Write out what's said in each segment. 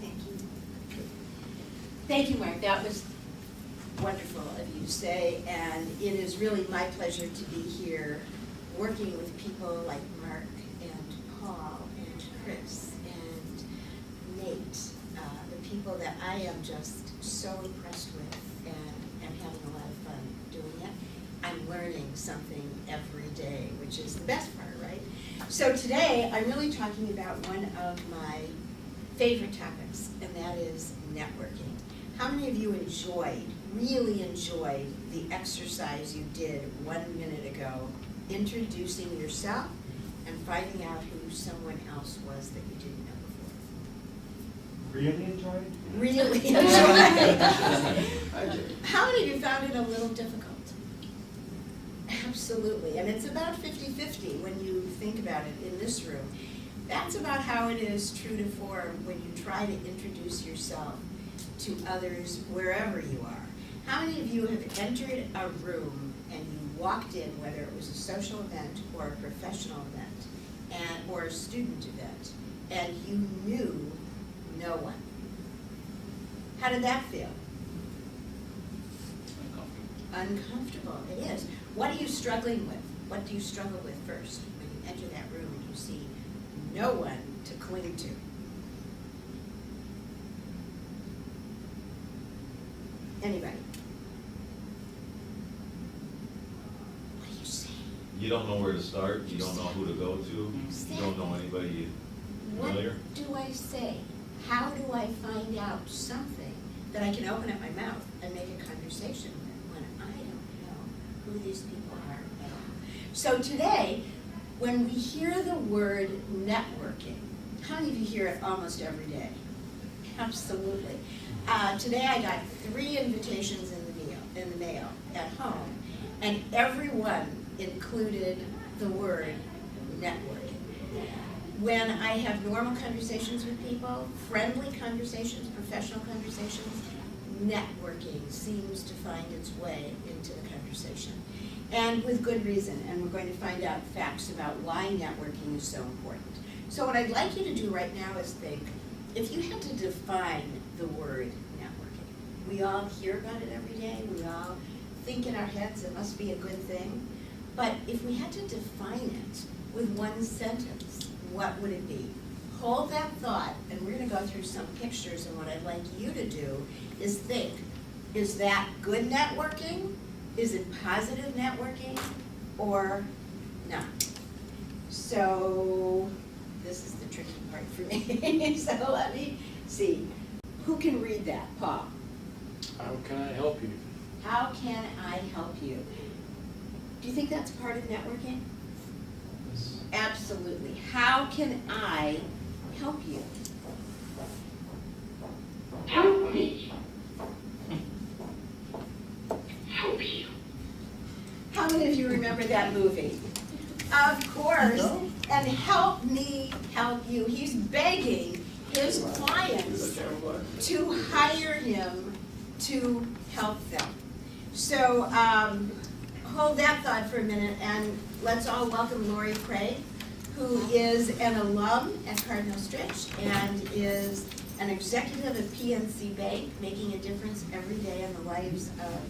Thank you. Thank you, Mark. That was wonderful of you to say, and it is really my pleasure to be here working with people like Mark and Paul and Chris and Nate, the people that I am just so impressed with and am having a lot of fun doing it. I'm learning something every day, which is the best part, right? So today, I'm really talking about one of my favorite topics, and that is networking. How many of you really enjoyed the exercise you did 1 minute ago, introducing yourself and finding out who someone else was that you didn't know before? Really enjoyed? Really enjoyed. How many of you found it a little difficult? Absolutely, and it's about 50-50 when you think about it in this room. That's about how it is true to form when you try to introduce yourself to others wherever you are. How many of you have entered a room and you walked in, whether it was a social event or a professional event or a student event, and you knew no one? How did that feel? Uncomfortable, it is. What are you struggling with? What do you struggle with first when you enter that room and you see no one to cling to? Anybody? What are you saying? You don't know where to start, you don't know who to go to, you don't know anybody familiar. What do I say? How do I find out something that I can open up my mouth and make a conversation with when I don't know who these people are at all? So today, when we hear the word networking, how many of you hear it almost every day? Absolutely. Today I got 3 invitations in the mail at home, and every one included the word networking. When I have normal conversations with people, friendly conversations, professional conversations, networking seems to find its way into the conversation. And with good reason, and we're going to find out facts about why networking is so important. So what I'd like you to do right now is think, if you had to define the word networking, we all hear about it every day, we all think in our heads it must be a good thing, but if we had to define it with one sentence, what would it be? Hold that thought, and we're going to go through some pictures, and what I'd like you to do is think, is that good networking? Is it positive networking, or not? So this is the tricky part for me. So let me see. Who can read that? Paul. How can I help you? How can I help you? Do you think that's part of networking? Yes. Absolutely. How can I help you? Help me. Help you. How many of you remember that movie? Of course. No. And help me help you. He's begging his clients to hire him to help them. So hold that thought for a minute, and let's all welcome Lori Craig, who is an alum at Cardinal Stritch and is an executive at PNC Bank, making a difference every day in the lives of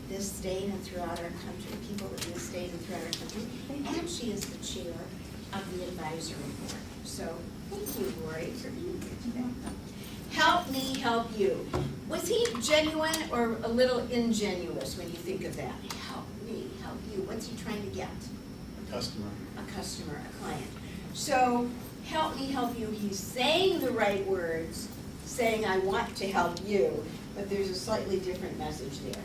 this state and throughout our country, people in this state and throughout our country. And she is the chair of the advisory board. So thank you, Lori, for being here today. Help me help you. Was he genuine or a little ingenuous when you think of that? Help me help you. What's he trying to get? A customer. A customer, a client. So help me help you. He's saying the right words, saying I want to help you, but there's a slightly different message there.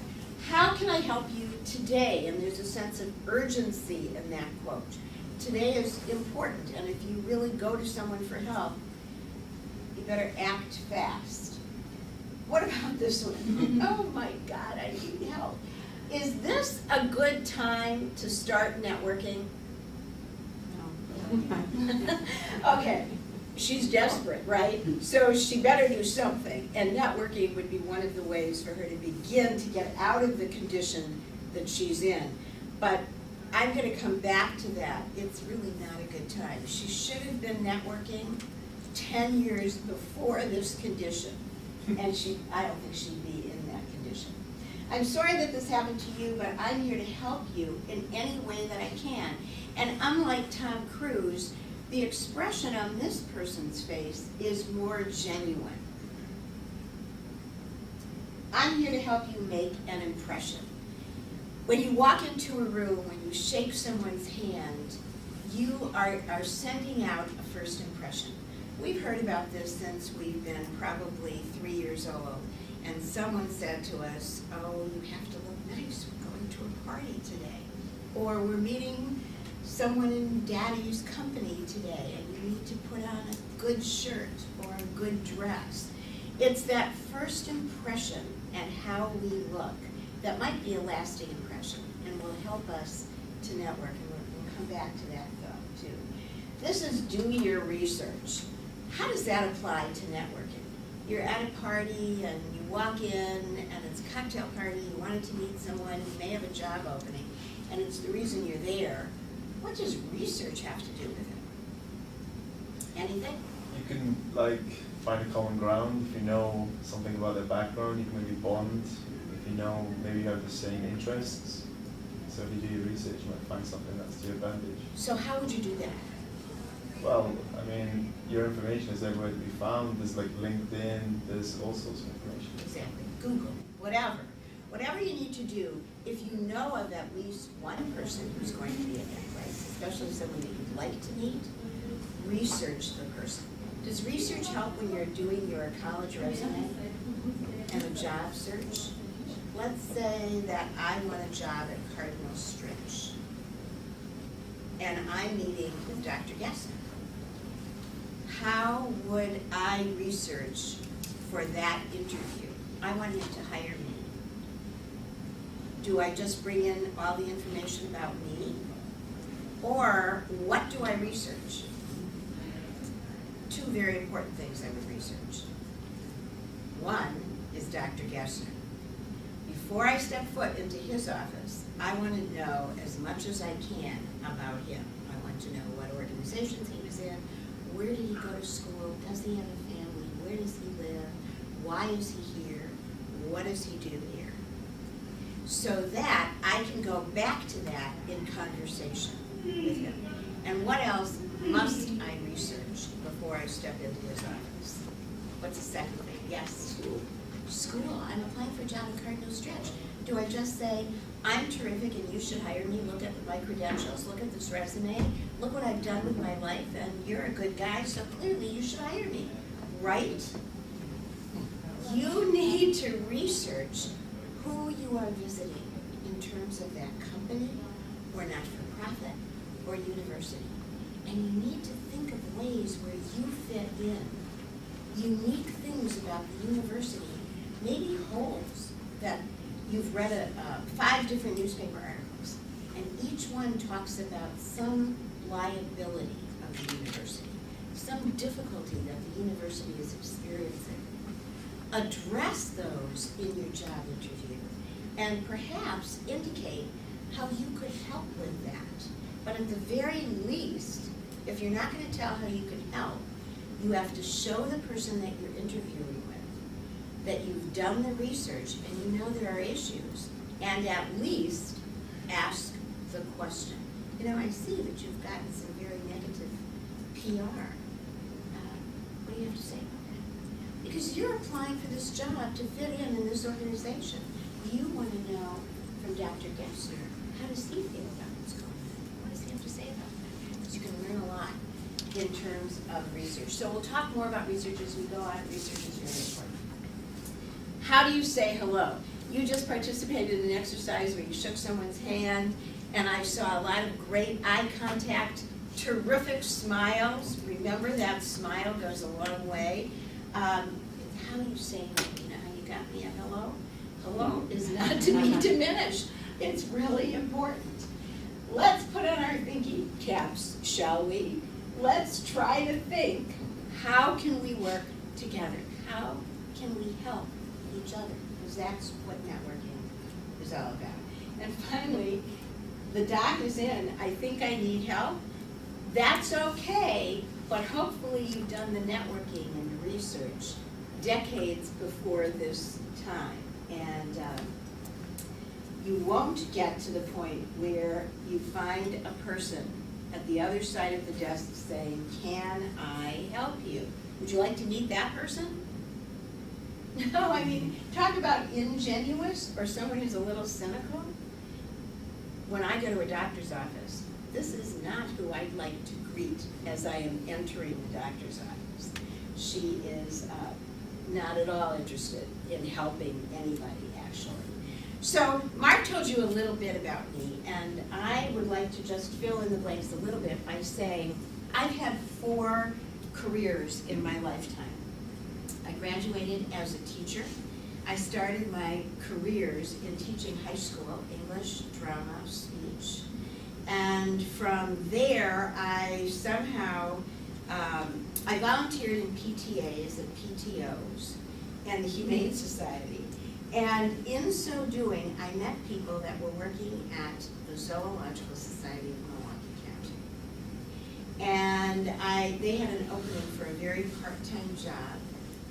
How can I help you today? And there's a sense of urgency in that quote. Today is important, and if you really go to someone for help, you better act fast. What about this one? Oh my God, I need help. Is this a good time to start networking? No. Okay, she's desperate, right? So she better do something, and networking would be one of the ways for her to begin to get out of the condition that she's in. But I'm going to come back to that. It's really not a good time. She should have been networking 10 years before this condition, and I don't think she'd be in that condition. I'm sorry that this happened to you, but I'm here to help you in any way that I can. And unlike Tom Cruise, the expression on this person's face is more genuine. I'm here to help you make an impression. When you walk into a room, when you shake someone's hand, you are sending out a first impression. We've heard about this since we've been probably 3 years old, and someone said to us, oh, you have to look nice, we're going to a party today. Or we're meeting someone in Daddy's company today, and you need to put on a good shirt or a good dress. It's that first impression and how we look that might be a lasting impression and will help us to network, and we'll come back to that though too. This is do your research. How does that apply to networking? You're at a party and you walk in and it's a cocktail party, you wanted to meet someone, you may have a job opening, and it's the reason you're there. What does research have to do with it? Anything? You can like find a common ground. If you know something about their background, you can maybe bond. If you know, maybe you have the same interests. So if you do your research, you might find something that's to your advantage. So how would you do that? Well, I mean, your information is everywhere to be found. There's like LinkedIn, there's all sorts of information. Exactly. Google, whatever. Whatever you need to do, if you know of at least one person who's going to be in that place, especially someone that you'd like to meet, research the person. Does research help when you're doing your college resume and a job search? Let's say that I want a job at Cardinal Stritch, and I'm meeting with Dr. Gessner. How would I research for that interview? I want him to hire me. Do I just bring in all the information about me? Or what do I research? Two very important things I would research. One is Dr. Gessner. Before I step foot into his office, I want to know as much as I can about him. I want to know what organizations he was in, where did he go to school, does he have a family, where does he live, why is he here, what does he do here? So that I can go back to that in conversation with him. And what else must I research before I step into his office? What's the second thing? Yes? School. I'm applying for a job at Cardinal Stritch. Do I just say, I'm terrific and you should hire me, look at my credentials, look at this resume, look what I've done with my life, and you're a good guy, so clearly you should hire me, right? You need to research who you are visiting in terms of that company or not-for-profit or university. And you need to think of ways where you fit in. Unique things about the university, maybe holes that you've read 5 different newspaper articles, and each one talks about some liability of the university, some difficulty that the university is experiencing. Address those in your job interview, and perhaps indicate how you could help with that. But at the very least, if you're not going to tell how you could help, you have to show the person that you're interviewing with that you've done the research and you know there are issues, and at least ask the question. You know, I see that you've gotten some very negative PR. What do you have to say about that? Because you're applying for this job to fit in this organization. You want to know from Dr. Gessner, how does he feel about what's going on? What does he have to say about that? Because you can learn a lot in terms of research. So we'll talk more about research as we go on. Research is very important. How do you say hello? You just participated in an exercise where you shook someone's hand, and I saw a lot of great eye contact, terrific smiles. Remember, that smile goes a long way. How you say hello. You know how you got me a hello? Hello is not to be diminished. It's really important. Let's put on our thinking caps, shall we? Let's try to think, how can we work together? How can we help each other? Because that's what networking is all about. And finally, the doc is in. I think I need help. That's okay. But hopefully you've done the networking and the research decades before this time. And you won't get to the point where you find a person at the other side of the desk saying, "Can I help you? Would you like to meet that person?" No, I mean, talk about ingenuous or someone who's a little cynical. When I go to a doctor's office, this is not who I'd like to greet as I am entering the doctor's office. She is not at all interested in helping anybody, actually. So Mark told you a little bit about me, and I would like to just fill in the blanks a little bit by saying I've had 4 careers in my lifetime. I graduated as a teacher. I started my careers in teaching high school, English, drama, speech. And from there, I somehow, I volunteered in PTAs and PTOs and the Humane Society. And in so doing, I met people that were working at the Zoological Society of Milwaukee County. And they had an opening for a very part-time job.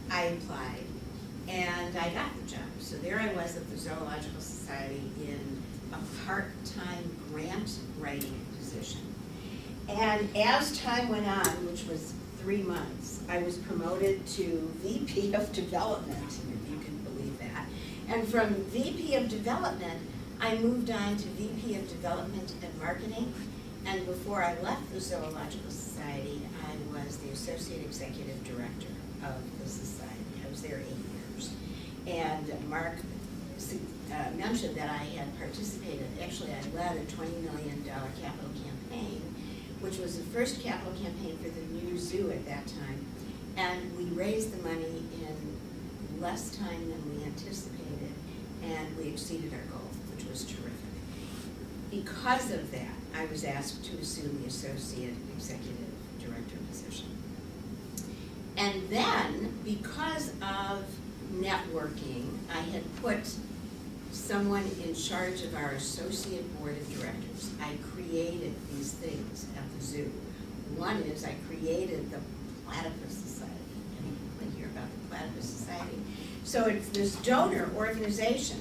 I applied, and I got the job. So there I was at the Zoological Society in a part-time grant writing position. And as time went on, which was 3 months, I was promoted to VP of Development, if you can believe that. And from VP of Development, I moved on to VP of Development and Marketing. And before I left the Zoological Society, I was the Associate Executive Director of the Society. I was there 8 years. And Mark mentioned that I had participated. Actually, I led a $20 million capital campaign, which was the first capital campaign for the new zoo at that time. And we raised the money in less time than we anticipated, and we exceeded our goal, which was terrific. Because of that, I was asked to assume the Associate Executive Director position. And then, because of networking, I had put someone in charge of our associate board of directors. I created these things at the zoo. One is I created the Platypus Society. Anyone hear about the Platypus Society? So it's this donor organization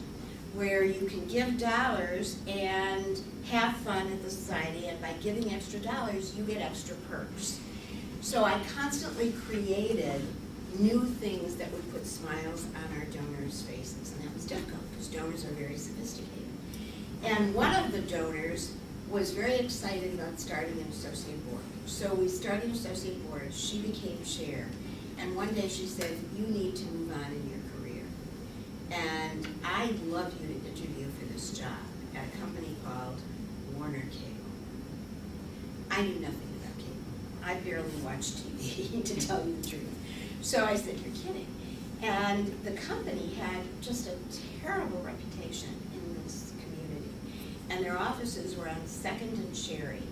where you can give dollars and have fun at the society, and by giving extra dollars, you get extra perks. So I constantly created new things that would put smiles on our donors' faces, and that was difficult because donors are very sophisticated. And one of the donors was very excited about starting an associate board. So we started an associate board, she became chair, and one day she said, "You need to move on in your career. And I'd love you to interview for this job at a company called Warner Cable." I knew nothing about cable. I barely watched TV, to tell you the truth. So I said, "You're kidding." And the company had just a terrible reputation in this community. And their offices were on 2nd and Cherry,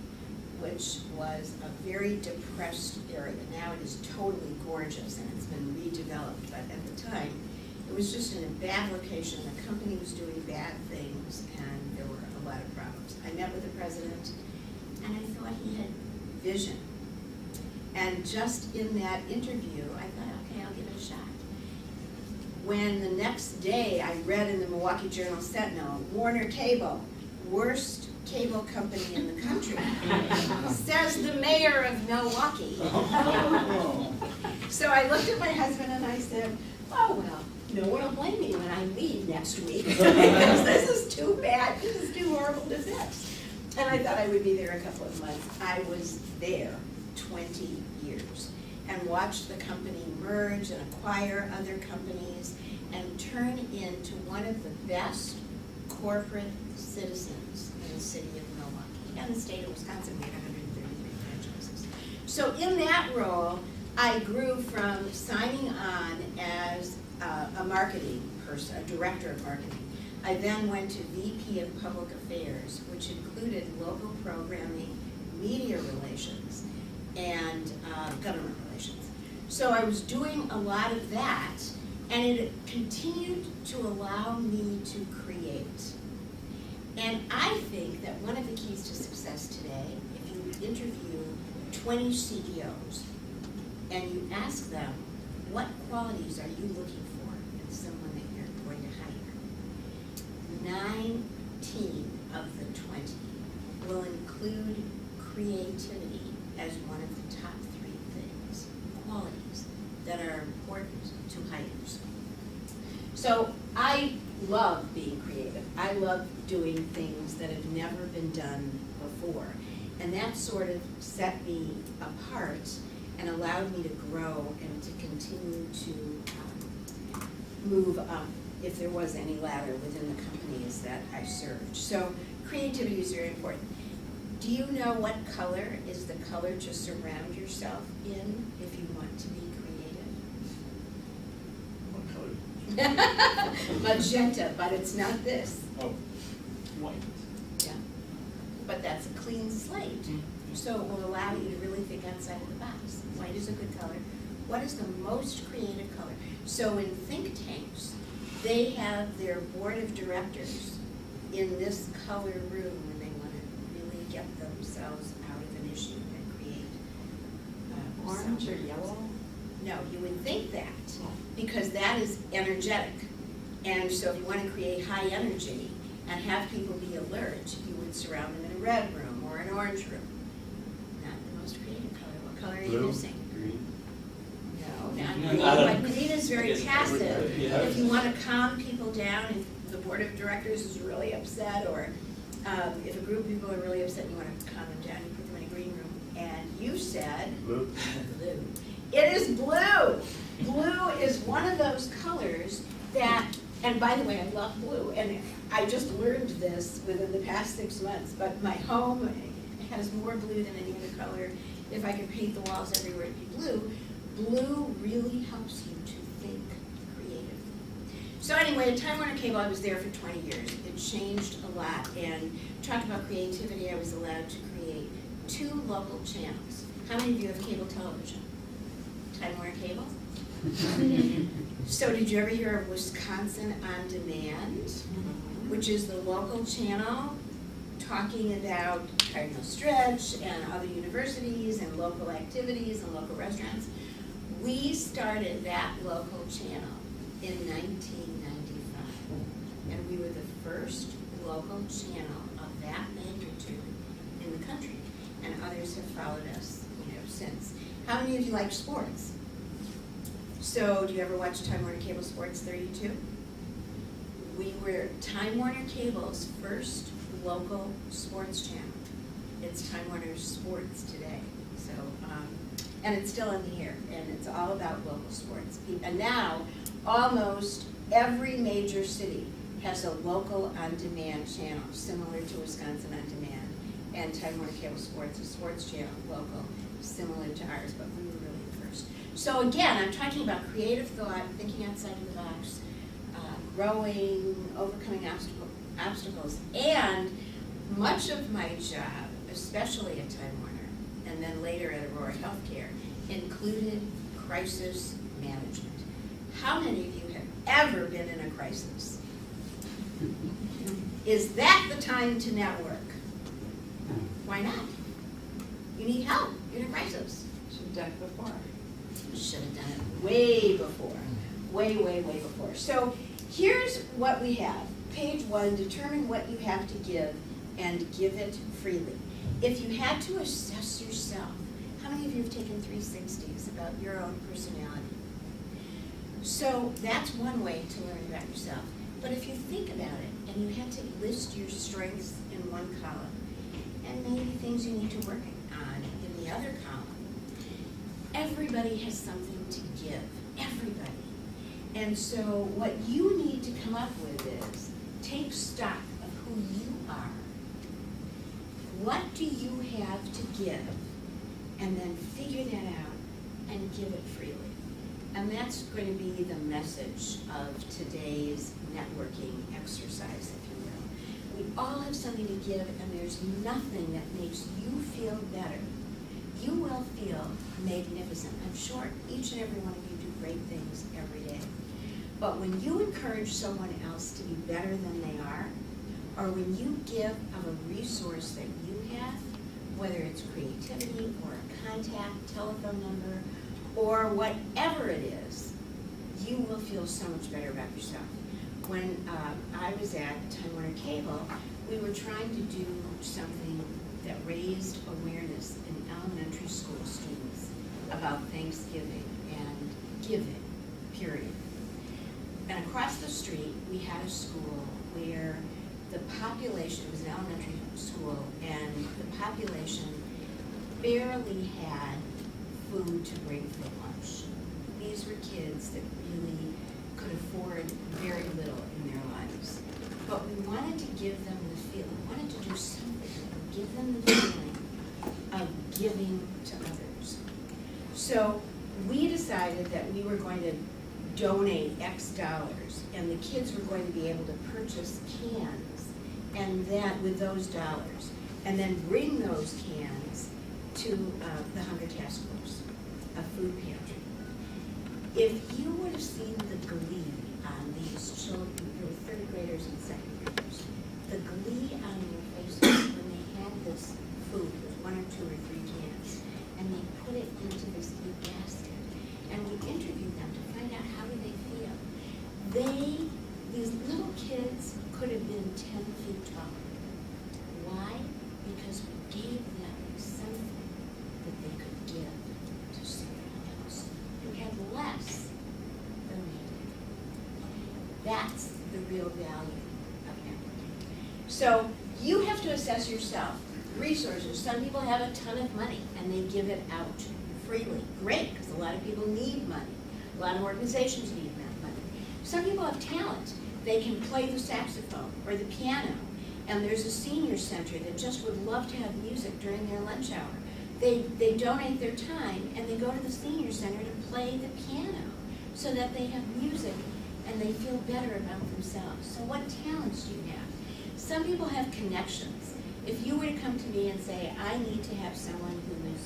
which was a very depressed area. Now it is totally gorgeous and it's been redeveloped, but at the time, it was just in a bad location. The company was doing bad things and there were a lot of problems. I met with the president and I thought he had vision. And just in that interview, I thought, okay, I'll give it a shot. When the next day I read in the Milwaukee Journal-Sentinel, Warner Cable, worst cable company in the country, says the mayor of Milwaukee. So I looked at my husband and I said, "Oh, well, no one will blame me when I leave next week because this is too bad, this is too horrible to fix." And I thought I would be there a couple of months. I was there 20 years and watched the company merge and acquire other companies and turn into one of the best corporate citizens in the city of Milwaukee and the state of Wisconsin. We had 133 franchises. So in that role, I grew from signing on as a marketing person, a director of marketing. I then went to VP of Public Affairs, which included local programming, media relations, and government relations. So I was doing a lot of that, and it continued to allow me to create. And I think that one of the keys to success today, if you interview 20 CEOs and you ask them, what qualities are you looking for in someone that you're going to hire? 19 of the 20 will include creativity as one of the top 3 things, qualities that are important to hires. So I love being creative. I love doing things that have never been done before. And that sort of set me apart and allowed me to grow and to continue to move up if there was any ladder within the companies that I served. So creativity is very important. Do you know what color is the color to surround yourself in if you want to be creative? What color? Magenta, but it's not this. Oh, white. Yeah. But that's a clean slate. So it will allow you to really think outside of the box. White is a good color. What is the most creative color? So in think tanks, they have their board of directors in this color room when they want to really get themselves out of an issue and create. Orange or something. yellow? No, you would think that, because that is energetic. And so if you want to create high energy and have people be alert, you would surround them in a red room or an orange room. Not the most creative color. What color are you Blue. missing? Green. No, not Yeah, green, I don't- but green is very I guess passive. yeah. If you want to calm people down, if the board of directors is really upset, or if a group of people are really upset and you want to calm them down, you put them in a green room. And you said Blue. blue. It is blue. Blue is one of those colors that, and by the way, I love blue, and I just learned this within the past 6 months, but my home has more blue than any other color. If I could paint the walls everywhere, it'd be blue. Blue really helps you to think creatively. So anyway, at Time Warner Cable, I was there for 20 years. It changed a lot, and talk about creativity, I was allowed to create 2 local channels. How many of you have cable television? Time Warner Cable? So did you ever hear of Wisconsin On Demand, which is the local channel talking about Cardinal Stretch and other universities and local activities and local restaurants? We started that local channel in 1995, and we were the first local channel of that magnitude in the country, and others have followed us, since. How many of you like sports? So, do you ever watch Time Warner Cable Sports 32? We were Time Warner Cable's first local sports channel. It's Time Warner Sports today. So, and it's still in the air, and it's all about local sports. And now, almost every major city has a local on-demand channel, similar to Wisconsin On Demand, and Time Warner Cable Sports, a sports channel, local, similar to ours, but we were really the first. So again, I'm talking about creative thought, thinking outside of the box, growing, overcoming obstacles, and much of my job, especially at Time Warner, and then later at Aurora Healthcare, included crisis management. How many of you have ever been in a crisis? Is that the time to network? Why not? You need help. You're in a crisis. Should have done it before. You should have done it way before. Way, way, way before. So here's what we have. Page 1, determine what you have to give and give it freely. If you had to assess yourself, how many of you have taken 360s about your own personality? So that's one way to learn about yourself. But if you think about it and you had to list your strengths in one column and maybe things you need to work on in the other column, everybody has something to give. Everybody. And so what you need to come up with is take stock of who you are. What do you have to give? And then figure that out and give it freely. And that's going to be the message of today's networking exercise, if you will. We all have something to give, and there's nothing that makes you feel better. You will feel magnificent. I'm sure each and every one of you do great things every day. But when you encourage someone else to be better than they are, or when you give of a resource that you have, whether it's creativity or a contact, telephone number, or whatever it is, you will feel so much better about yourself. When I was at Time Warner Cable, we were trying to do something that raised awareness in elementary school students about Thanksgiving and giving, period. And across the street, we had a school where the population, it was an elementary school, and the population barely had food to bring for lunch. These were kids that really could afford very little in their lives. But we wanted to give them the feeling, we wanted to do something, give them the feeling of giving to others. So we decided that we were going to donate X dollars, and the kids were going to be able to purchase cans, and that with those dollars, and then bring those cans to the Hunger Task Force, a food pantry. If you would have seen the glee on these children, there were third graders and second graders, the glee on their faces when they had this food with 1 or 2 or 3 cans, and they put it into this big basket, and we interviewed them to find out how do they feel. These little kids could have been 10 feet tall. Why? Because we gave them something that they could give to someone else who had less than they did. That's the real value of networking. So you have to assess yourself. Resources. Some people have a ton of money and they give it out freely. Great, because a lot of people need money. A lot of organizations need that money. Some people have talent. They can play the saxophone or the piano. And there's a senior center that just would love to have music during their lunch hour. They donate their time and they go to the senior center to play the piano so that they have music and they feel better about themselves. So what talents do you have? Some people have connections. If you were to come to me and say, I need to have someone who is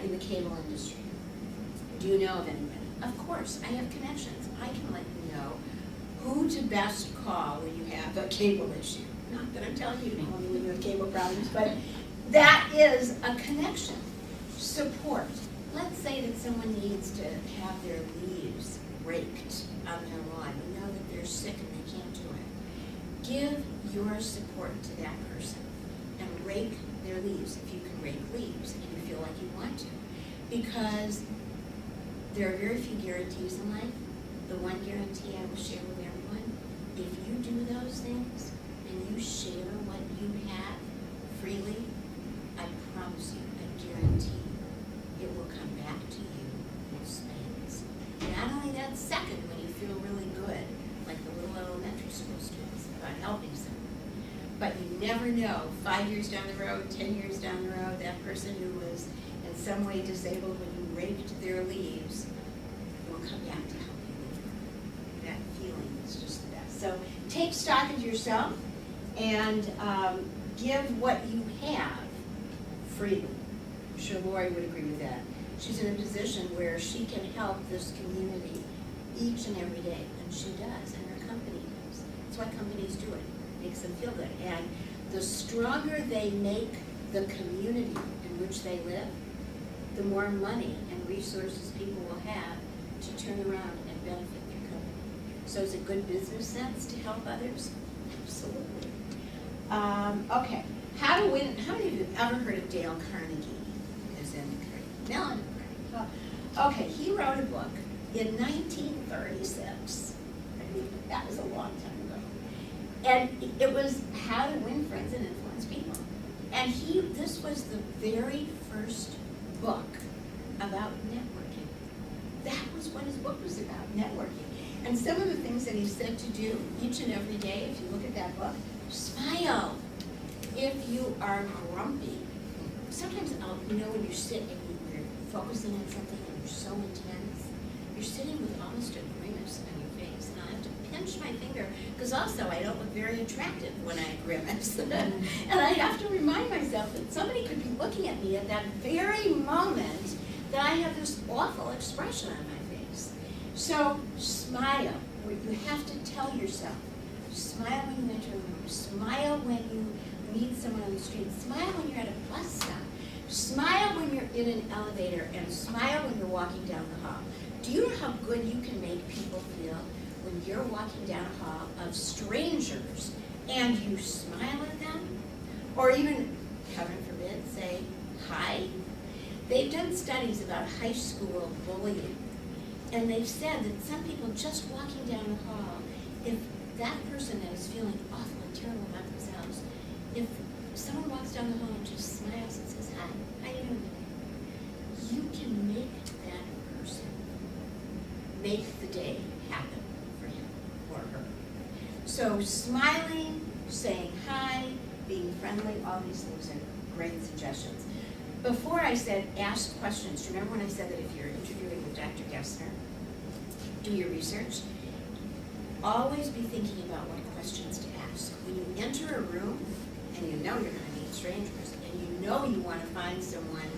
in the cable industry, do you know of anybody? Of course, I have connections. I can let you know who to best call when you have a cable issue. Not that I'm telling you to call me when you have cable problems, but that is a connection. Support. Let's say that someone needs to have their leaves raked on their lawn. You know that they're sick and they can't do it. Give your support to that person and rake their leaves if you can rake leaves and you feel like you want to. Because there are very few guarantees in life. The one guarantee I will share with everyone, if you do those things and you share what you have freely, I promise you, I guarantee it will come back to you in spades. Not only that, second, when you feel really good, like the little elementary school students, about helping someone, but you never know, 5 years down the road, 10 years down the road, that person who was in some way disabled when you raked their leaves will come back to help you later. That feeling is just the best. So take stock of yourself and give what you have freely. I'm sure Lori would agree with that. She's in a position where she can help this community each and every day, and she does, and her company does. That's why companies do it. It makes them feel good. And the stronger they make the community in which they live, the more money and resources people will have to turn around and benefit their company. So is it good business sense to help others? Absolutely. Okay, how to win, how many of you have ever heard of Dale Carnegie? Is in Mellon Carnegie. Okay, he wrote a book in 1936. I mean, that was a long time ago. And it was How to Win Friends and Influence People. And this was the very first book about networking. That was what his book was about, networking. And some of the things that he said to do each and every day, if you look at that book, smile. If you are grumpy, sometimes when you sit and you're focusing on something and you're so intense, you're sitting with almost a grimace on your face. And I have to pinch my finger, because also I don't look very attractive when I grimace. And I have to remind myself that somebody could be looking at me at that very moment that I have this awful expression on my face. So smile. You have to tell yourself, smile when you enter a room, smile when you meet someone on the street, smile when you're at a bus stop. Smile when you're in an elevator and smile when you're walking down the hall. Do you know how good you can make people feel when you're walking down a hall of strangers and you smile at them? Or even, heaven forbid, say hi? They've done studies about high school bullying, and they've said that some people just walking down the hall, if that person that is feeling awful and terrible about themselves, if someone walks down the hall and just smiles and says, hi, how you doing today? You can make that person make the day happen for him or her. So smiling, saying hi, being friendly, all these things are great suggestions. Before I said ask questions, remember when I said that if you're interviewing with Dr. Gessner, do your research? Always be thinking about what questions to ask. When you enter a room and you know you're going to meet strangers and you know you want to find someone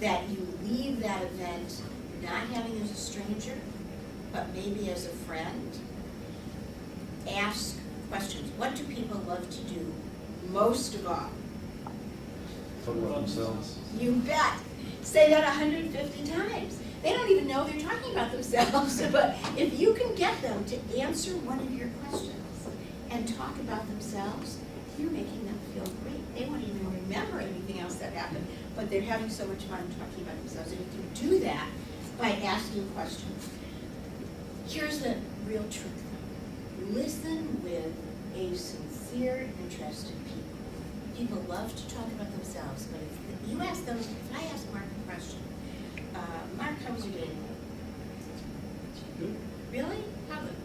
that you leave that event not having as a stranger, but maybe as a friend, ask questions. What do people love to do most of all? Talk about themselves. You bet. Say that 150 times. They don't even know they're talking about themselves, but if you can get them to answer one of your questions and talk about themselves, you're making them feel great. They won't even remember anything else that happened, but they're having so much fun talking about themselves, and you can do that by asking questions. Here's the real truth. Listen with a sincere interest in people. People love to talk about themselves, but if you ask them, if I ask Mark a question, Mark, how was your day? Good. Really? How good?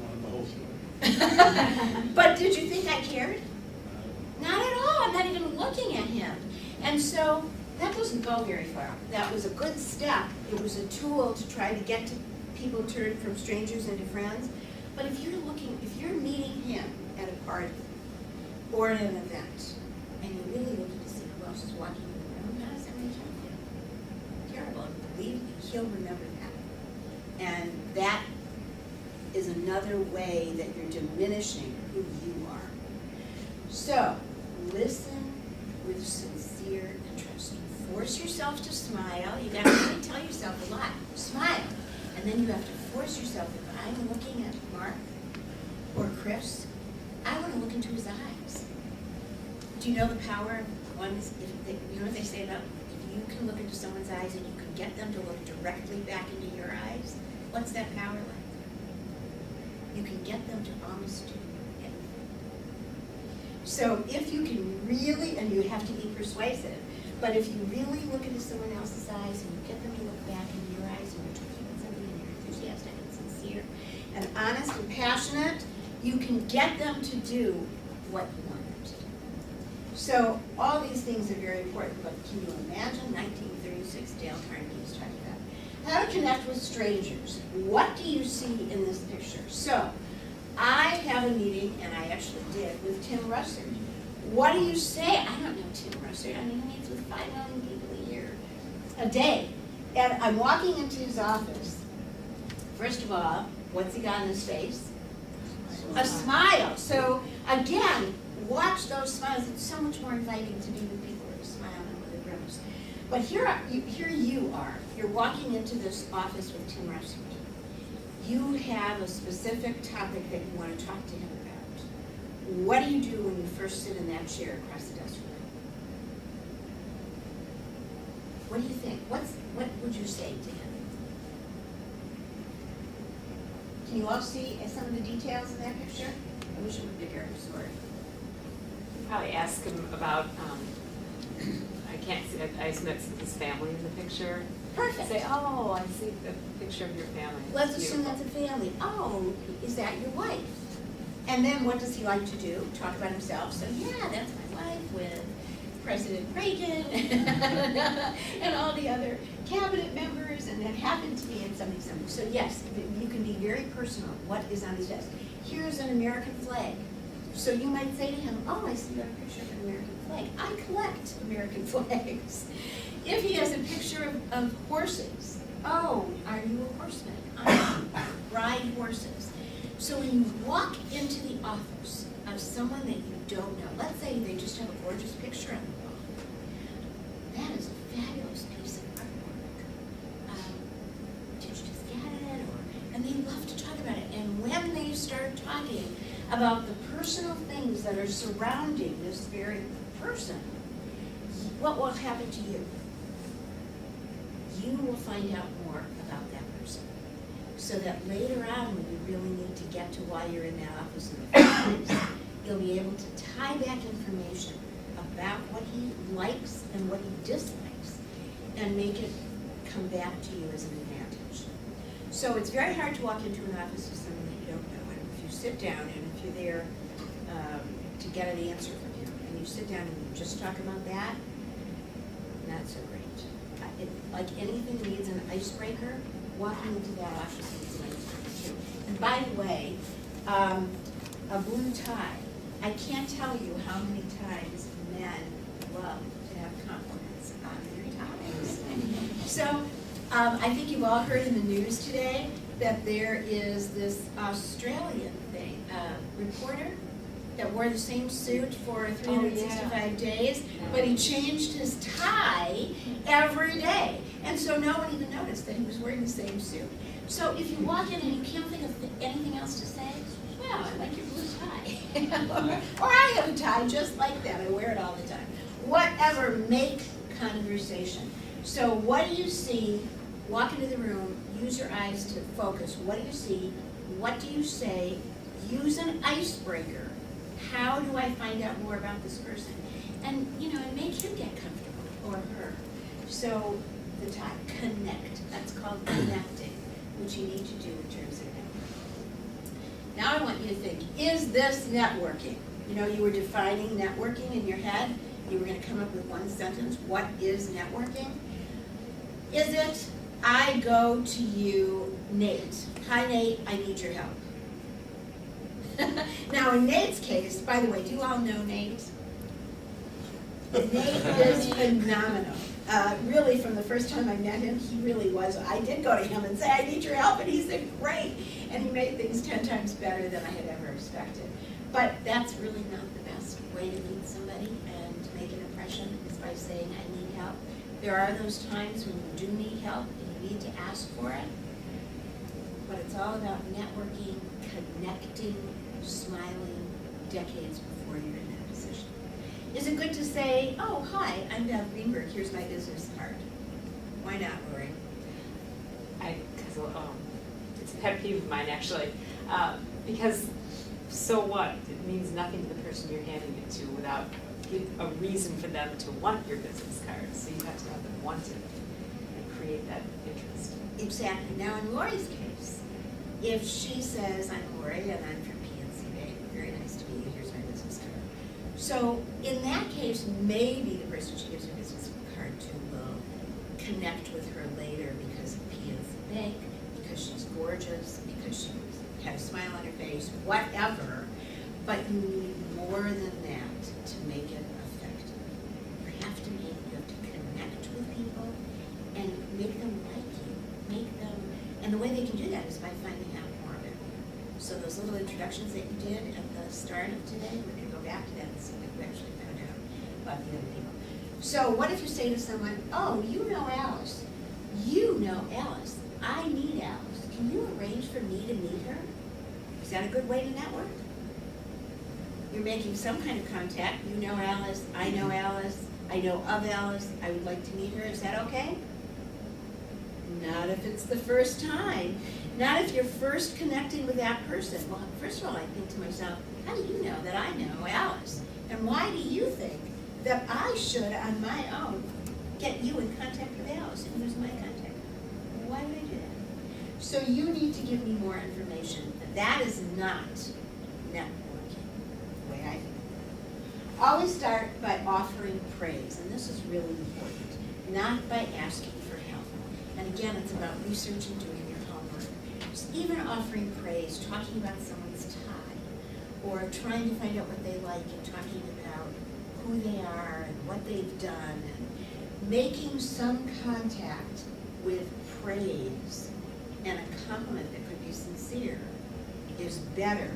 Not the whole story. But did you think I cared? Not at all. I'm not even looking at him. And so that doesn't go very far. That was a good step. It was a tool to try to get to people turn from strangers into friends. But if you're meeting him at a party or at an event, and you're really looking to see who else is walking in the room, how does that make him feel? Terrible. And believe me, he'll remember that. And that is another way that you're diminishing who you are. So, listen with sincere interest. Force yourself to smile. You gotta really tell yourself a lot. Smile. And then you have to force yourself, if I'm looking at Mark or Chris, I want to look into his eyes. Do you know the power of one? You know what they say about if you can look into someone's eyes and you can get them to look directly back into your eyes? What's that power like? You can get them to almost do anything. So if you can really, and you have to be persuasive, but if you really look into someone else's eyes and you get them to look back into your eyes and you're talking about somebody and you're enthusiastic and sincere and honest and passionate, you can get them to do what you want them to do. So all these things are very important, but can you imagine 1936 Dale Carnegie is talking about how to connect with strangers? What do you see in this picture? So I have a meeting, and I actually did, with Tim Russert. What do you say? I don't know Tim Russert. I mean, he meets with 5 million people a day. And I'm walking into his office. First of all, what's he got on his face? A smile. So again, watch those smiles. It's so much more inviting to be with people that are smiling with a grimace. But here you are. You're walking into this office with Tim Russert. You have a specific topic that you want to talk to him about. What do you do when you first sit in that chair across the desk from him? What do you think? What would you say to him? Can you all see some of the details in that picture? I wish it were bigger, sorry. Probably ask him about, I can't see, I assume that's his family in the picture. Perfect. Say, oh, I see the picture of your family. Let's It's assume that's beautiful. a family. Oh, is that your wife? And then what does he like to do? Talk about himself. So yeah, that's my wife with President Reagan and all the other cabinet members, and that happened to be in something. So yes, you can be very personal. What is on his desk? Here's an American flag. So you might say to him, oh, I see you have a picture of an American flag. I collect American flags. If he has a picture of horses, oh, are you a horseman? I ride horses. So when you walk into the office of someone that you don't know, let's say they just have a gorgeous picture on the wall, that is a fabulous piece of artwork. Did you just get it? And they love to talk about it. And when they start talking about the personal things that are surrounding this very person, what will happen to you? You will find out more about that person. So that later on, when you really need to get to why you're in that office in the first place, you'll be able to tie back information about what he likes and what he dislikes and make it come back to you as an advantage. So it's very hard to walk into an office with someone that you don't know. And if you sit down and if you're there to get an answer from him, and you sit down and you just talk about that, not so great. Like anything needs an icebreaker, walking into that office needs an icebreaker too. And by the way, a blue tie. I can't tell you how many times men love to have compliments on their ties. So I think you've all heard in the news today that there is this Australian reporter that wore the same suit for 365 days, but he changed his tie every day. And so no one even noticed that he was wearing the same suit. So if you walk in and you can't think of anything else to say, well, I like your blue tie. Or I have a tie just like that. I wear it all the time. Whatever, make conversation. So what do you see? Walk into the room, use your eyes to focus. What do you see? What do you say? Use an icebreaker. How do I find out more about this person? And, and make him get comfortable, or her. So the tie, connect. That's called connecting, which you need to do in terms of networking. Now I want you to think, is this networking? You were defining networking in your head. You were going to come up with one sentence. What is networking? Is it, I go to you, Nate. Hi, Nate, I need your help. Now, in Nate's case, by the way, do you all know Nate? Nate is phenomenal. Really, from the first time I met him, he really was. I did go to him and say, I need your help, and he said, great. And he made things 10 times better than I had ever expected. But that's really not the best way to meet somebody and to make an impression, is by saying, I need help. There are those times when you do need help and you need to ask for it. But it's all about networking, connecting, smiling decades before you're in that position. Is it good to say, oh, hi, I'm Bev Greenberg, here's my business card? Why not, Lori? Because it's a pet peeve of mine, actually. Because so what? It means nothing to the person you're handing it to without a reason for them to want your business card. So you have to have them want it and create that interest. Exactly. Now, in Lori's case, if she says, I'm Lori and I'm from very nice to meet you, here's my business card. So in that case, maybe the person she gives her business card to will connect with her later because of PNC Bank, because she's gorgeous, because she had a smile on her face, whatever. But you need more than that to make it effective. You have to connect with people and make them like you, and the way they can do that is by finding out more about you. So those little introductions that you did at the start of today, we're going to go back to that and see what you actually found out about the other people. So what if you say to someone, oh, you know Alice. You know Alice. I need Alice. Can you arrange for me to meet her? Is that a good way to network? You're making some kind of contact. You know Alice. I know Alice. I know of Alice. I would like to meet her. Is that okay? Not if it's the first time. Not if you're first connecting with that person. Well, first of all, I think to myself, how do you know that I know Alice? And why do you think that I should, on my own, get you in contact with Alice and use my contact? Why would I do that? So you need to give me more information. That is not networking, the way I think. Always start by offering praise, and this is really important, not by asking for help. And again, it's about research and doing your homework. Just even offering praise, talking about someone's tie, or trying to find out what they like and talking about who they are and what they've done, and making some contact with praise and a compliment that could be sincere is better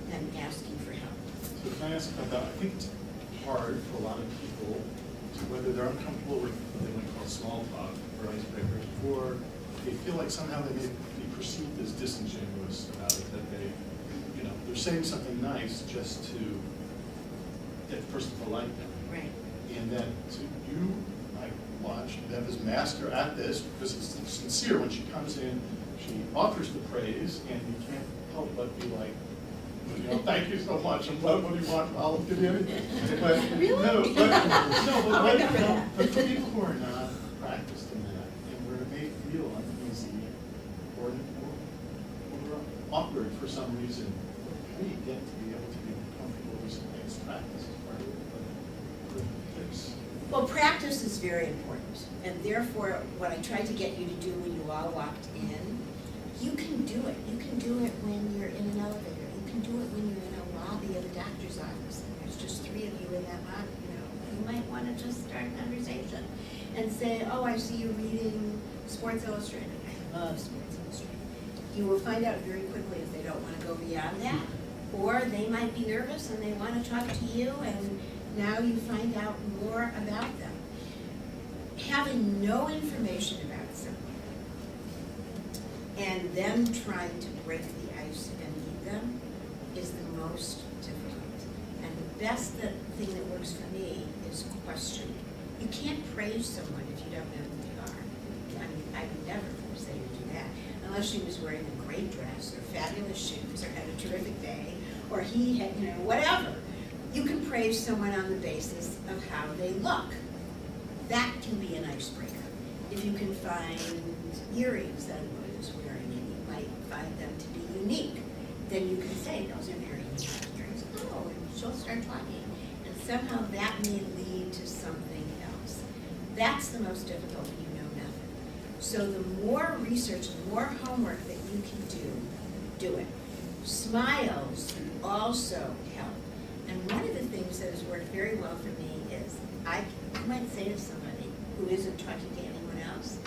than asking for help. So can I ask about that? I think it's hard for a lot of people to whether they're uncomfortable with what they might call small talk or icebreakers, or they feel like somehow they may be perceived as disingenuous about it, that they, you know, they're saying something nice just to get the person to like them. Right. And then to you, I watched Bev as master at this, because it's sincere. When she comes in, she offers the praise, and you can't help but be like, you know, thank you so much, and what do you want, Olive, give you anything? But, Really? No, I'll remember that. but for people who are not practiced in that, and where it may feel uneasy, or awkward for some reason, how do you get to be able to be comfortable with some things practice as part of it? Well, practice is very important, and therefore, what I tried to get you to do when you all walked in, you can do it. You can do it when you're in an elevator. You can do it when you're in a lobby of a doctor's office, and there's just 3 of you in that lobby, you know. You might want to just start a conversation and say, oh, I see you're reading Sports Illustrated. I love Sports Illustrated. You will find out very quickly if they don't want to go beyond that, or they might be nervous and they want to talk to you, and now you find out more about them. Having no information about someone and then trying to break the ice and meet them is the most difficult. And the best thing that works for me is questioning. You can't praise someone if you don't know who they are. I mean, I would never say to do that, unless she was wearing a great dress or fabulous shoes or had a terrific day, or he had, you know, whatever. You can praise someone on the basis of how they look. That can be an icebreaker. If you can find earrings that a woman is wearing and you might find them to be unique, then you can say, those are very unique earrings. Oh, and she'll start talking. And somehow that may lead to something else. That's the most difficult when you know nothing. So the more research, the more homework that you can do it. Smiles also help. And one of the things that has worked very well for me is I might say to somebody who isn't talking to anyone else,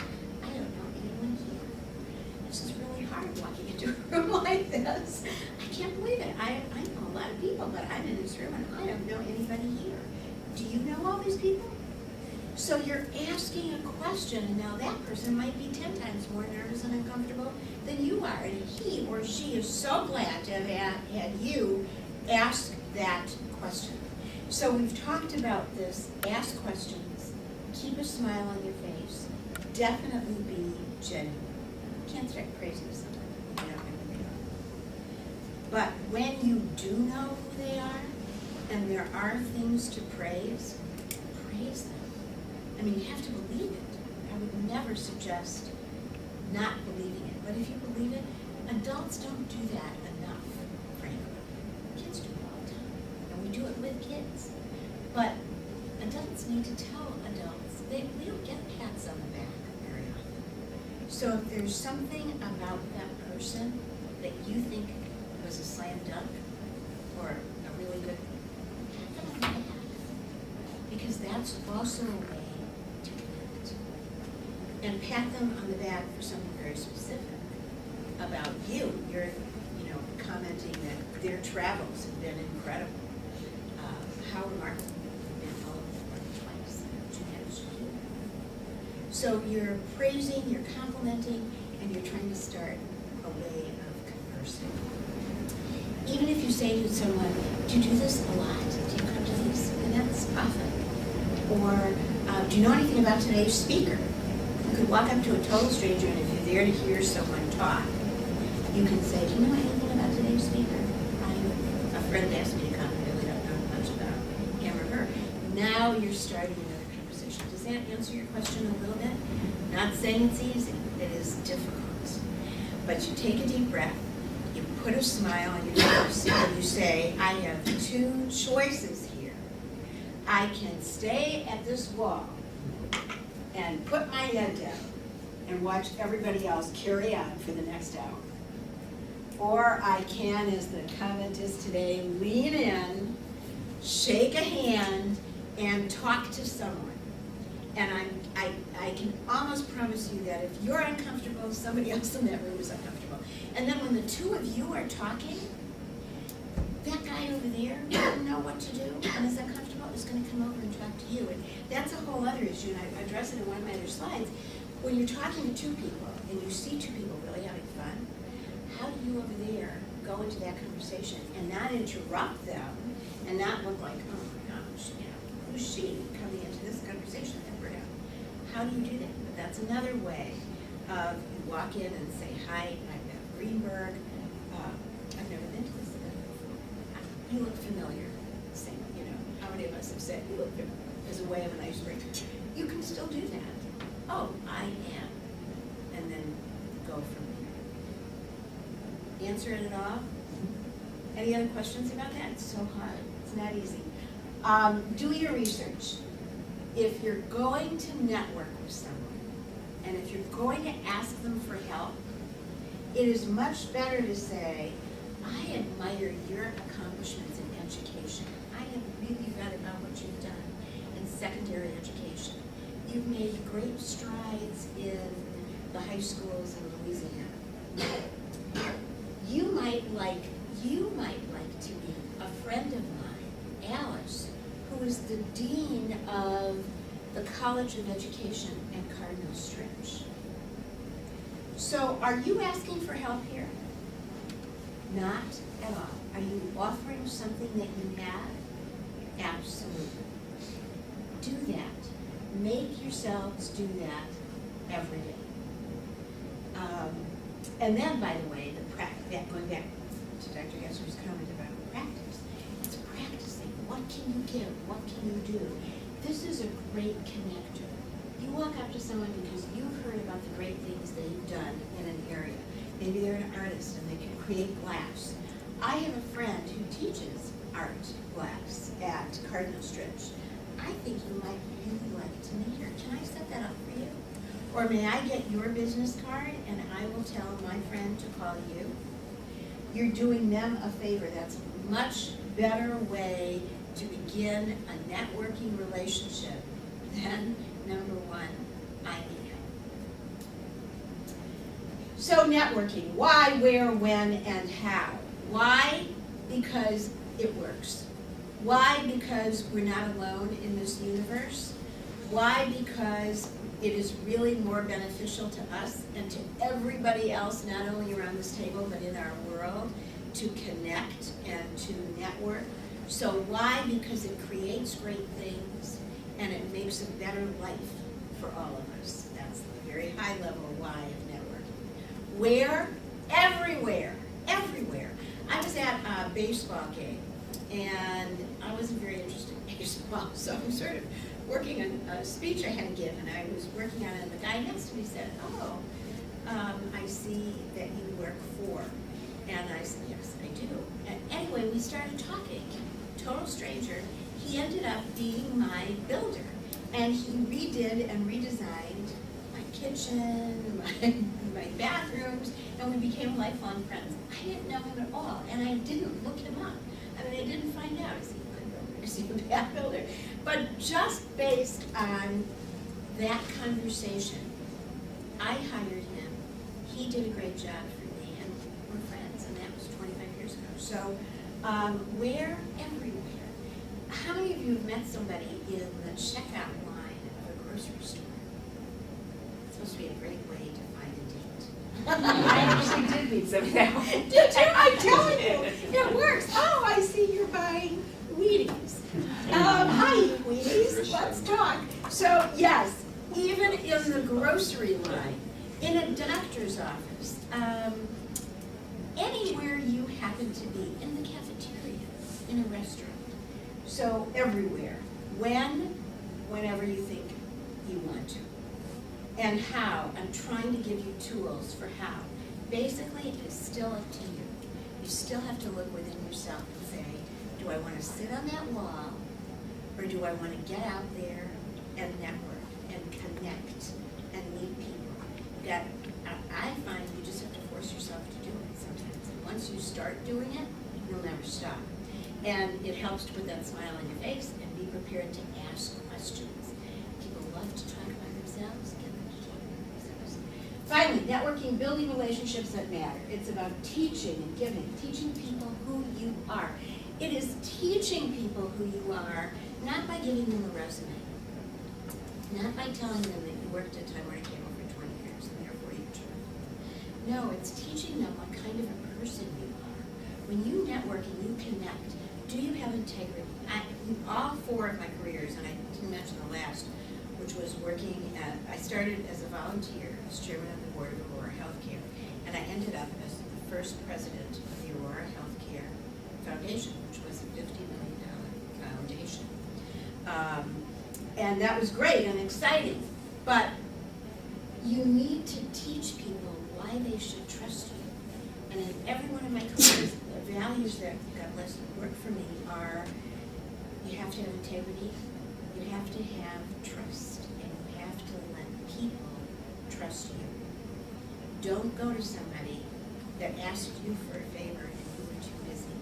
I don't know anyone here. This is really hard walking into a room like this. I can't believe it. I know a lot of people, but I'm in this room and I don't know anybody here. Do you know all these people? So you're asking a question, and now that person might be 10 times more nervous and uncomfortable than you are. And he or she is so glad to have had you ask that question. So we've talked about this, ask questions, keep a smile on your face, definitely be genuine. You can't start praising somebody you don't know who they are. But when you do know who they are, and there are things to praise them. I mean, you have to believe it. I would never suggest not believing it, but if you believe it, adults don't do that enough, frankly. Kids do it all the time, and we do it with kids. But adults need to tell adults, we don't get pats on the back very often. So if there's something about that person that you think was a slam dunk, or a really good, pat them on the back. Because that's also a way to connect. And pat them on the back for something very specific about you. You're, commenting that their travels have been incredible. How remarkable. You've been all over the world twice. You managed to do that. So you're praising, you're complimenting, and you're trying to start a way of conversing. Even if you say to someone, do you do this a lot? Do you come to these events often? Or do you know anything about today's speaker? You could walk up to a total stranger, and if you're there to hear someone talk, you can say, do you know anything about today's speaker? A friend asked me to come, I really don't know much about him or her. Now you're starting another conversation. Does that answer your question a little bit? Not saying it's easy, it is difficult. But you take a deep breath, you put a smile on your face, and you say, I have 2 choices here. I can stay at this wall and put my head down and watch everybody else carry on for the next hour. Or I can, as the comment is today, lean in, shake a hand, and talk to someone. And I can almost promise you that if you're uncomfortable, somebody else in that room is uncomfortable. And then when the 2 of you are talking, that guy over there doesn't know what to do and is uncomfortable, is gonna come over and talk to you. And that's a whole other issue, and I address it in one of my other slides. When you're talking to two people, and you see two people really having fun, how do you over there go into that conversation and not interrupt them, and not look like, oh my gosh, you know, who's she coming into this conversation that we're having? How do you do that? But that's another way of, you walk in and say, hi, I'm Bev Greenberg. I've never been to this event before. You look familiar. Same, you know, how many of us have said, you look familiar, as a way of an icebreaker. You can still do that. Oh, I am. And then go from there. Answer it at all? Any other questions about that? It's so hard. It's not easy. Do your research. If you're going to network with someone, and if you're going to ask them for help, it is much better to say, I admire your accomplishments in education. I have really read about what you've done in secondary education. You've made great strides in the high schools in Louisiana. You might like to meet a friend of mine, Alice, who is the dean of the College of Education at Cardinal Stretch. So are you asking for help here? Not at all. Are you offering something that you have? Absolutely. Do that. Make yourselves do that every day. And then, by the way, going back to Dr. Gesser's comment about practice, it's practicing. What can you give? What can you do? This is a great connector. You walk up to someone because you've heard about the great things they've done in an area. Maybe they're an artist and they can create glass. I have a friend who teaches art glass at Cardinal Stretch. I think you might really like to meet her. Can I set that up for you? Or may I get your business card and I will tell my friend to call you? You're doing them a favor. That's a much better way to begin a networking relationship than number one, I need help. So networking, why, where, when, and how? Why? Because it works. Why? Because we're not alone in this universe. Why? Because it is really more beneficial to us and to everybody else, not only around this table, but in our world, to connect and to network. So why? Because it creates great things and it makes a better life for all of us. That's the very high level why of networking. Where? Everywhere. Everywhere. I was at a baseball game and I wasn't very interested in baseball, so I'm sort of working on a speech I had to give, and I was working on it, and the guy next to me said, oh, I see that you work for. And I said, yes, I do. And anyway, we started talking. Total stranger. He ended up being my builder. And he redid and redesigned my kitchen, my bathrooms, and we became lifelong friends. I didn't know him at all, and I didn't look him up. I mean, I didn't find out, is he a good builder, is he a bad builder? But just based on that conversation, I hired him. He did a great job for me, and we're friends, and that was 25 years ago. So, where? Everywhere. How many of you have met somebody in the checkout line of a grocery store? It's supposed to be a great way to find a date. I actually did meet somebody that way. Did you? I'm telling you, it works. Oh, I see you're buying Wheaties. Hi, Wheaties, let's talk. So, yes, even in the grocery line, in a doctor's office, anywhere you happen to be, in the cafeteria, in a restaurant. So, everywhere. Whenever you think you want to. And how? I'm trying to give you tools for how. Basically, it's still up to you. You still have to look within yourself and say, do I want to sit on that wall, or do I want to get out there and network and connect and meet people? I find you just have to force yourself to do it sometimes. And once you start doing it, you'll never stop. And it helps to put that smile on your face and be prepared to ask questions. People love to talk about themselves. Get them to talk about themselves. Finally, networking, building relationships that matter. It's about teaching and giving, teaching people who you are. It is teaching people who you are, not by giving them a resume, not by telling them that you worked at Time Warner Cable for 20 years and therefore you're true. No, it's teaching them what kind of a person you are. When you network and you connect, do you have integrity? All 4 of my careers, and I didn't mention the last, which was working at, I started as a volunteer as chairman of the board of Aurora Healthcare, and I ended up as the first president of the Aurora Healthcare Foundation, which was a $50 million foundation. And that was great and exciting, but you need to teach people why they should trust you. And in every one of my careers, the values that work for me are, you have to have integrity, you have to have trust, and you have to let people trust you. Don't go to somebody that asked you for a favor and you were too busy.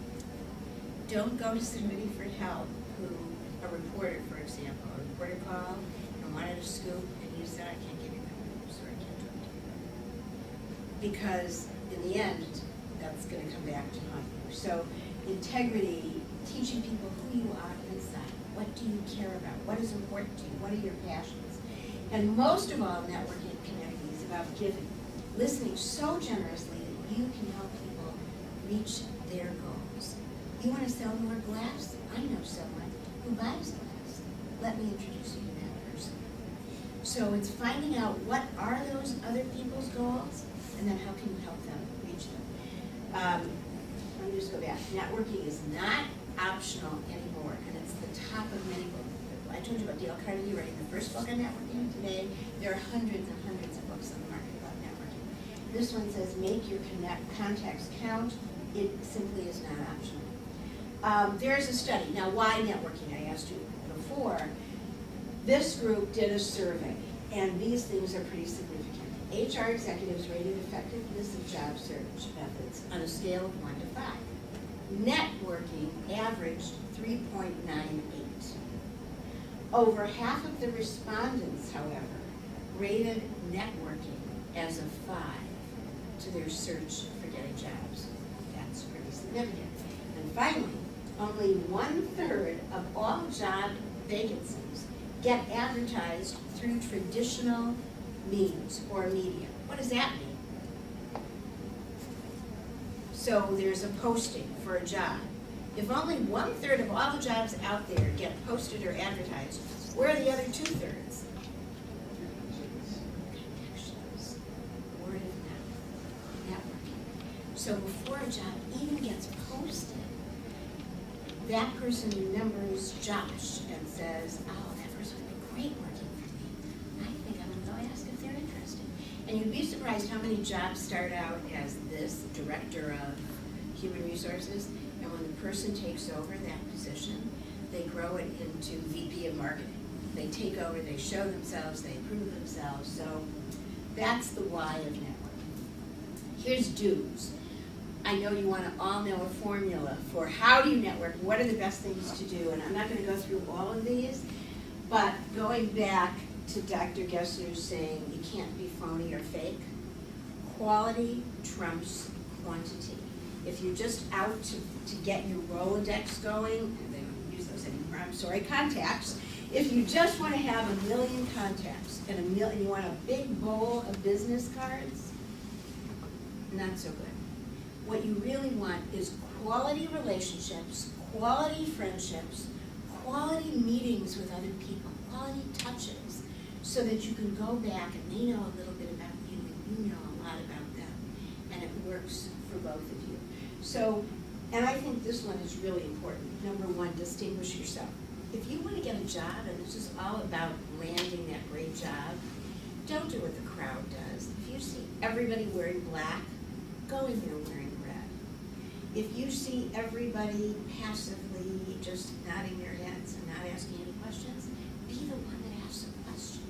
Don't go to somebody for help a reporter, for example, a reporter called and wanted a scoop, and you said, I can't give you that, I'm sorry, I can't talk to you. Because in the end, that's going to come back to haunt you. So integrity, teaching people who you are inside. What do you care about? What is important to you? What are your passions? And most of all, networking and connecting is about giving. Listening so generously that you can help people reach their goals. You want to sell more glass? I know someone who buys glass. Let me introduce you to that person. So it's finding out what are those other people's goals, and then how can you help them reach them. Let me just go back. Networking is not optional anymore, and it's the top of many books. I told you about Dale Carnegie writing the first book on networking. Today, there are hundreds and hundreds of books on the market about networking. This one says, make your contacts count. It simply is not optional. There's a study. Now, why networking? I asked you before. This group did a survey, and these things are pretty significant. HR executives rated effectiveness of job search methods on a scale of 1 to 5. Networking averaged 3.98. Over half of the respondents, however, rated networking as a 5 to their search for getting jobs. That's pretty significant. And finally, only 1/3 of all job vacancies get advertised through traditional means or media. What does that mean? So there's a posting for a job. If only 1/3 of all the jobs out there get posted or advertised, where are the other 2/3? Connections, word of mouth, networking. So before a job even gets posted, that person remembers Josh and says, oh, that person would be great working for me. I think I'm going to go ask if they're interested. And you'd be surprised how many jobs start out as this, Director of Human Resources, and when the person takes over that position, they grow it into VP of Marketing. They take over, they show themselves, they prove themselves. So that's the why of networking. Here's do's. I know you want to all know a formula for how do you network, what are the best things to do, and I'm not going to go through all of these, but going back to Dr. Gessler's saying you can't be phony or fake, quality trumps quantity. If you're just out to get your Rolodex going, and they don't use those anymore, I'm sorry, contacts, if you just want to have 1 million contacts and you want a big bowl of business cards, not so good. What you really want is quality relationships, quality friendships, quality meetings with other people, quality touches, so that you can go back and they know a little bit about you and you know a lot about them, and it works for both of you. So, and I think this one is really important. Number 1, distinguish yourself. If you want to get a job and it's just all about landing that great job, don't do what the crowd does. If you see everybody wearing black, go in there wearing red. If you see everybody passively just nodding their heads and not asking any questions, be the one that asks a question.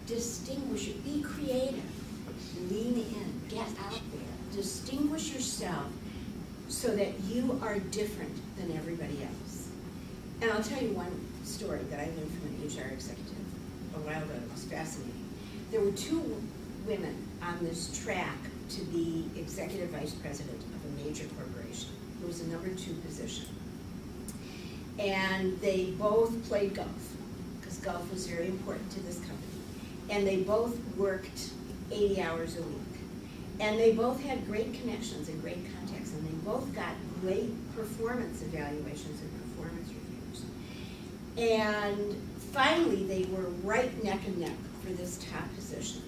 Distinguish it. Be creative. Lean in. Get out there. Distinguish yourself so that you are different than everybody else. And I'll tell you one story that I learned from an HR executive a while ago that was fascinating. There were 2 women on this track to be executive vice president of a major corporation. It was a number 2 position. And they both played golf, because golf was very important to this company. And they both worked 80 hours a week. And they both had great connections and great contacts, and they both got great performance evaluations and performance reviews. And finally, they were right neck and neck for this top position.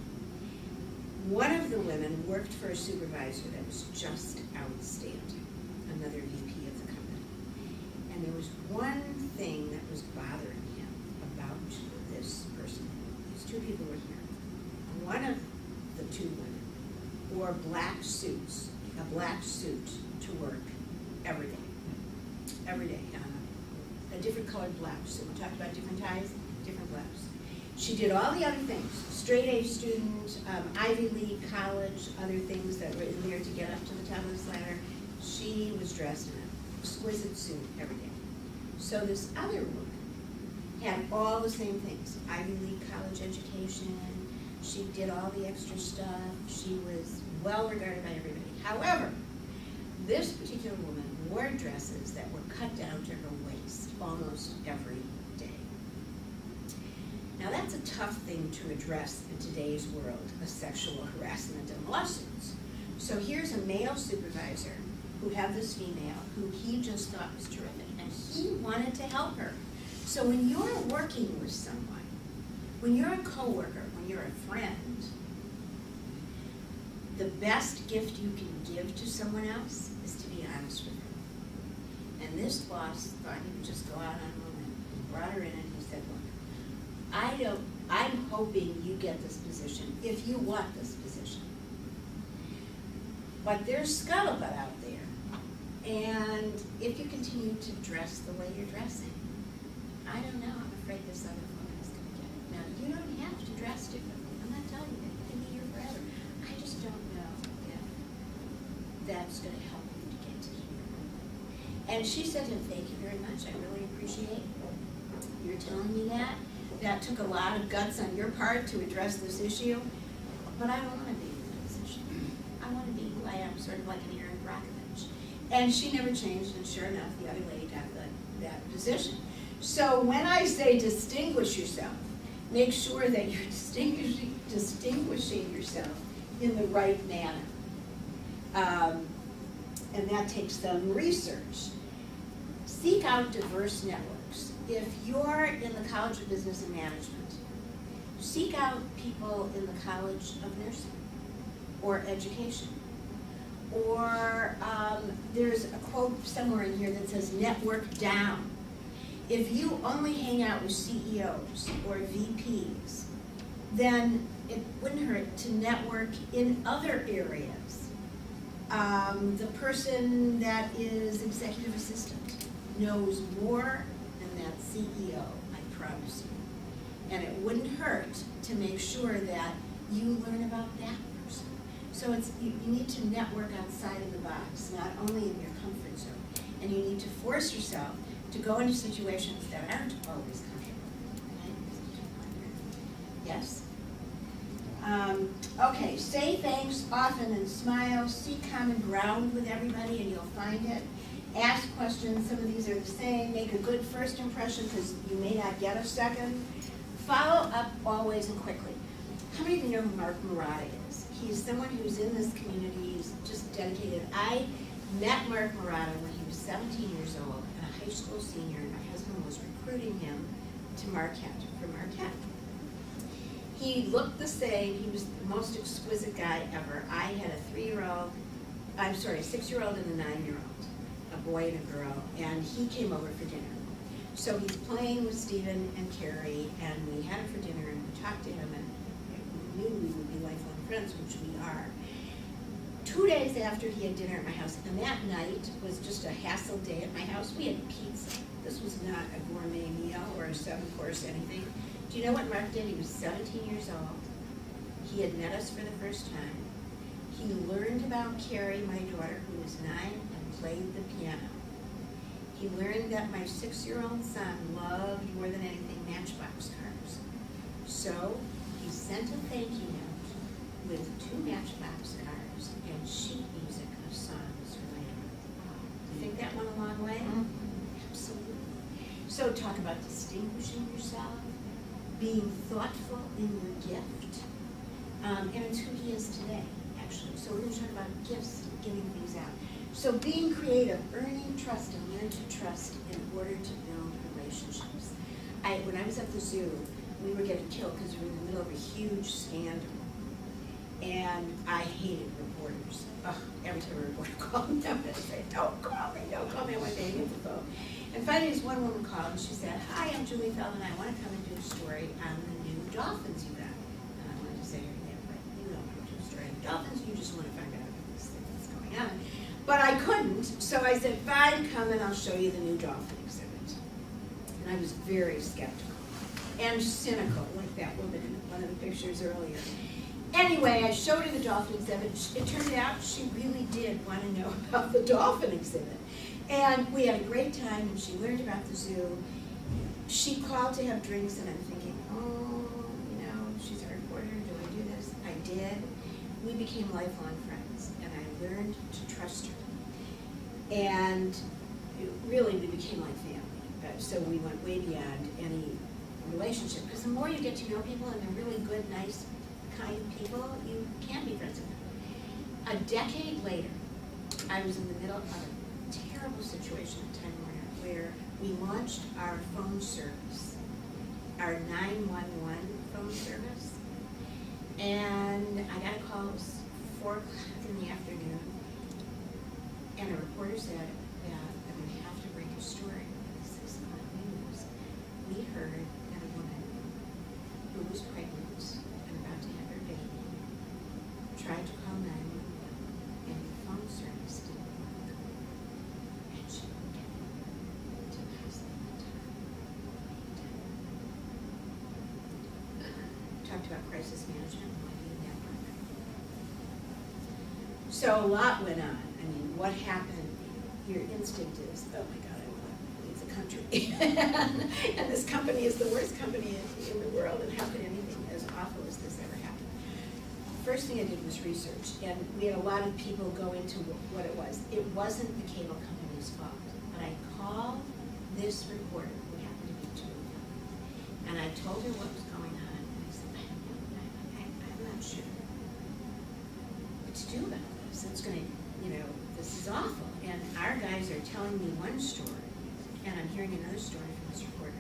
One of the women worked for a supervisor that was just outstanding, another VP of the company. And there was one thing that was bothering him about this person. These two people were here. One of the two women wore black suits, a black suit to work every day, a different colored blouse. So we talked about different ties, different blouse. She did all the other things, straight A student, Ivy League college, other things that were in there to get up to the top of this ladder. She was dressed in an exquisite suit every day. So this other woman had all the same things, Ivy League college education, she did all the extra stuff, she was well regarded by everybody. However, this particular woman wore dresses that were cut down to her waist almost every day. Now that's a tough thing to address in today's world, of sexual harassment and lawsuits. So here's a male supervisor who had this female who he just thought was terrific, and he wanted to help her. So when you're working with someone, when you're a coworker, when you're a friend, the best gift you can give to someone else is to be honest with them. And this boss thought he would just go out on a limb. He brought her in and he said, look, I'm hoping you get this position if you want this position. But there's scuttlebutt out there. And if you continue to dress the way you're dressing, I don't know, I'm afraid this other woman is going to get it. Now, you don't have to dress differently. I'm not telling you that. You can be here forever. I just don't know if that's going to help you to get to here. And she said to him, thank you very much. I really appreciate your telling me that. That took a lot of guts on your part to address this issue. But I don't want to be in that position. I want to be who I am, sort of like an Erin Brockovich. And she never changed, and sure enough, the other lady got that position. So when I say distinguish yourself, make sure that you're distinguishing yourself in the right manner. And that takes some research. Seek out diverse networks. If you're in the College of Business and Management, seek out people in the College of Nursing or Education. Or there's a quote somewhere in here that says network down. If you only hang out with CEOs or VPs, then it wouldn't hurt to network in other areas. The person that is executive assistant knows more than that CEO, I promise you. And it wouldn't hurt to make sure that you learn about that person. So you need to network outside of the box, not only in your comfort zone. And you need to force yourself to go into situations that aren't always comfortable. Right? Yes? Okay, say thanks often and smile. Seek common ground with everybody and you'll find it. Ask questions. Some of these are the same. Make a good first impression because you may not get a second. Follow up always and quickly. How many of you know who Mark Murata is? He's someone who's in this community. He's just dedicated. I met Mark Murata when he was 17 years old and a high school senior, and my husband was recruiting him to Marquette, for Marquette. He looked the same. He was the most exquisite guy ever. I had a 6-year-old and a 9-year-old, a boy and a girl, and he came over for dinner. So he's playing with Stephen and Carrie, and we had him for dinner, and we talked to him, and we knew we would be lifelong friends, which we are. 2 days after he had dinner at my house, and that night was just a hassle day at my house, we had pizza. This was not a gourmet meal or a 7-course anything. Do you know what Mark did? He was 17 years old. He had met us for the first time. He learned about Carrie, my daughter, who was 9, and played the piano. He learned that my 6-year-old son loved, more than anything, Matchbox cars. So he sent a thank you note with 2 Matchbox cars and sheet music of songs for my daughter. Do you think that went a long way? Absolutely. So talk about distinguishing yourself, being thoughtful in your gift, and it's who he is today, actually. So we're going to talk about gifts, giving things out. So being creative, earning trust, and learn to trust in order to build relationships. When I was at the zoo, we were getting killed because we were in the middle of a huge scandal. And I hated reporters. Ugh, every time a reporter called me, I would say, don't call me, I want to hang up the phone. And finally, this one woman called and she said, hi, I'm Julie Feldman, I want to come and do a story on the new dolphins event. And I wanted to say her name, but you don't want to do a story on the dolphins, you just want to find out this thing that's going on. But I couldn't, so I said, fine, come and I'll show you the new dolphin exhibit. And I was very skeptical and cynical, like that woman in one of the pictures earlier. Anyway, I showed her the dolphin exhibit. It turned out she really did want to know about the dolphin exhibit. And we had a great time, and she learned about the zoo. She called to have drinks, and I'm thinking, oh, she's a reporter, do I do this? I did. We became lifelong friends, and I learned to trust her. And really, we became like family. So we went way beyond any relationship, because the more you get to know people, and they're really good, nice, kind people, you can be friends with them. A decade later, I was in the middle of a terrible situation at Time Warner where we launched our phone service, our 911 phone service, and I got a call, it was 4 o'clock in the afternoon, and a reporter said that I'm going to have to break a story in the 6 o'clock news. We heard that a woman who was pregnant and about to have her baby tried to call 911 and the phone service didn't work. And she wouldn't get to the hospital in time. Talked about crisis management and why didn't that work. So a lot went on. I mean, what happened? Your instinct is, oh my God, I want to leave the country. And this company is the worst company in the world, and how could anything as awful as this ever happen? First thing I did was research, and we had a lot of people go into what it was. It wasn't the cable company's fault, but I called this reporter, who happened to be Julie, and I told her what was going on, and I said, I'm not sure what to do about this. It's going to, this is awful. And our guys are telling me one story, and I'm hearing another story from this reporter.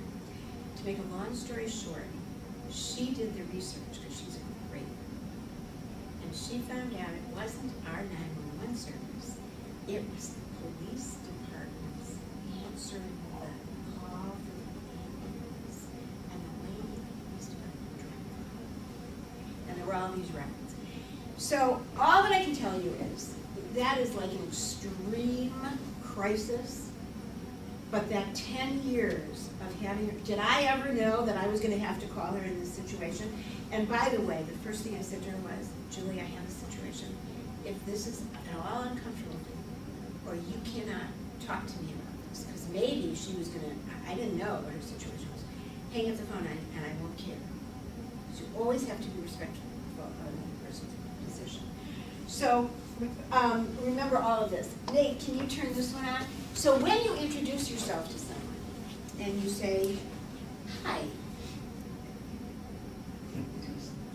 To make a long story short, she did the research because she's a great one. And she found out it wasn't our 911 service, it was the police department's answering the call for the ambulance. And the lady at the police department dropped the call. And there were all these records. So all that I can tell you is that is like an extreme crisis. But that 10 years of having her, did I ever know that I was going to have to call her in this situation? And by the way, the first thing I said to her was, Julie, I have a situation. If this is at all uncomfortable for you, or you cannot talk to me about this, because maybe she was going to, I didn't know what her situation was, hang up the phone and I won't care. So you always have to be respectful of another person's position. So remember all of this. Nate, can you turn this one on? So when you introduce yourself to someone and you say, hi,